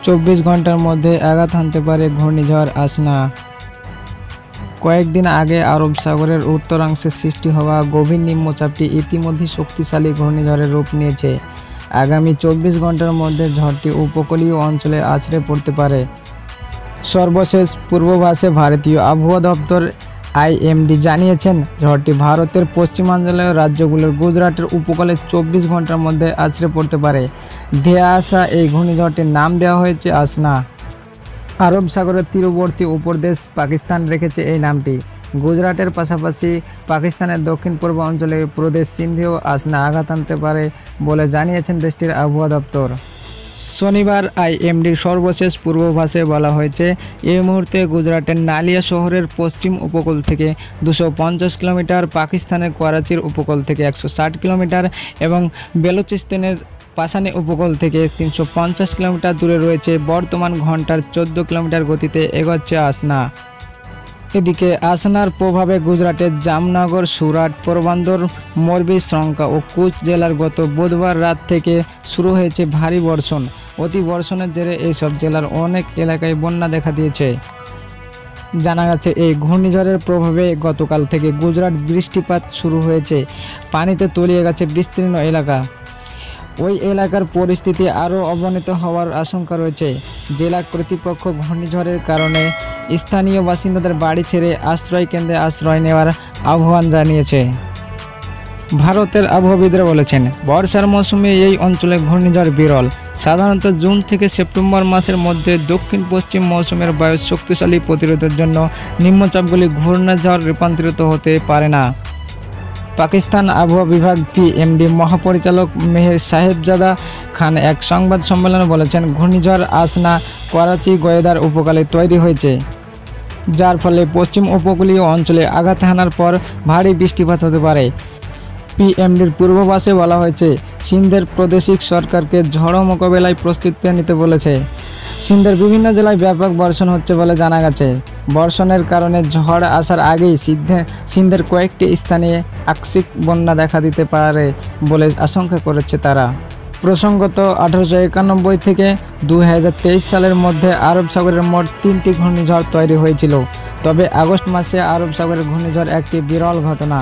24 ঘন্টার মধ্যে আঘাত হানতে পারে ঘূর্ণিঝড় আসনা। কয়েকদিন আগে আরব সাগরের উত্তরাংশে সৃষ্টি হওয়া গভীর নিম্নচাপটি ইতিমধ্যে শক্তিশালী ঘূর্ণিঝড়ের রূপ নিয়েছে। আগামী 24 ঘন্টার মধ্যে ঝড়টি উপকূলীয় অঞ্চলে আছড়ে পড়তে পারে। সর্বশেষ পূর্বাভাসে ভারতীয় আবহাওয়া দপ্তর আইএমডি জানিয়েছেন, ঝড়টি ভারতের পশ্চিমাঞ্চলীয় রাজ্যগুলোর গুজরাটের উপকূলে 24 ঘন্টার মধ্যে আছড়ে পড়তে পারে। ধেয়ে আসা এই ঘূর্ণিঝড়টির নাম দেওয়া হয়েছে আসনা। আরব সাগরের তীরবর্তী উপদেশ পাকিস্তান রেখেছে এই নামটি। গুজরাটের পাশাপাশি পাকিস্তানের দক্ষিণ পূর্ব অঞ্চলে প্রদেশ সিন্ধেও আসনা আঘাত আনতে পারে বলে জানিয়েছেন দেশটির আবহাওয়া দপ্তর। শনিবার আইএমডির সর্বশেষ পূর্বাভাসে বলা হয়েছে, এই মুহূর্তে গুজরাটের নালিয়া শহরের পশ্চিম উপকূল থেকে 250 কিলোমিটার, পাকিস্তানের করাচির উপকূল থেকে 160 কিলোমিটার এবং বেলুচিস্তানের পাশানি উপকূল থেকে 350 কিলোমিটার দূরে রয়েছে। বর্তমান ঘন্টার 14 কিলোমিটার গতিতে এগোচ্ছে আসনা। এদিকে আসনার প্রভাবে গুজরাটের জামনগর, সুরাট, পোরবন্দর, মোরবি, শঙ্কা ও কুচ জেলার গত বুধবার রাত থেকে শুরু হয়েছে ভারী বর্ষণ। অতি বর্ষণের জেরে এইসব জেলার অনেক এলাকায় বন্যা দেখা দিয়েছে। জানা গেছে, এই ঘূর্ণিঝড়ের প্রভাবে গতকাল থেকে গুজরাট বৃষ্টিপাত শুরু হয়েছে। পানিতে তলিয়ে গেছে বিস্তীর্ণ এলাকা। ওই এলাকার পরিস্থিতি আরও অবনতি হওয়ার আশঙ্কা রয়েছে। জেলা কর্তৃপক্ষ ঘূর্ণিঝড়ের কারণে স্থানীয় বাসিন্দাদের বাড়ি ছেড়ে আশ্রয় কেন্দ্রে আশ্রয় নেওয়ার আহ্বান জানিয়েছে। ভারতের আবহাওয়াবিদরা বলেছেন, বর্ষার মৌসুমে এই অঞ্চলে ঘূর্ণিঝড় বিরল। সাধারণত জুন থেকে সেপ্টেম্বর মাসের মধ্যে দক্ষিণ পশ্চিম মৌসুমের বায়ুর শক্তিশালী প্রতিরোধের জন্য নিম্নচাপগুলি ঘূর্ণিঝড় রূপান্তরিত হতে পারে না। পাকিস্তান আবহাওয়া বিভাগ পিএমডি মহাপরিচালক মেহের সাহেবজাদা খান এক সংবাদ সম্মেলনে বলেছেন, ঘূর্ণিঝড় আসনা করাচি, গয়েদার উপকূলে তৈরি হয়েছে, যার ফলে পশ্চিম উপকূলীয় অঞ্চলে আঘাত হানার পর ভারী বৃষ্টিপাত হতে পারে। পিএমডির পূর্বাভাসে বলা হয়েছে, সিন্ধের প্রাদেশিক সরকারকে ঝড় মোকাবেলায় প্রস্তুতি নিতে বলেছে। সিন্ধের বিভিন্ন জেলায় ব্যাপক বর্ষণ হচ্ছে বলে জানা গেছে। বর্ষণের কারণে ঝড় আসার আগেই সিন্ধের কয়েকটি স্থানে আকস্মিক বন্যা দেখা দিতে পারে বলে আশঙ্কা করেছে তারা। প্রসঙ্গত 1891 থেকে 2023 সালের মধ্যে আরব সাগরের মোট 3টি ঘূর্ণিঝড় তৈরি হয়েছিল। তবে আগস্ট মাসে আরব সাগরের ঘূর্ণিঝড় একটি বিরল ঘটনা।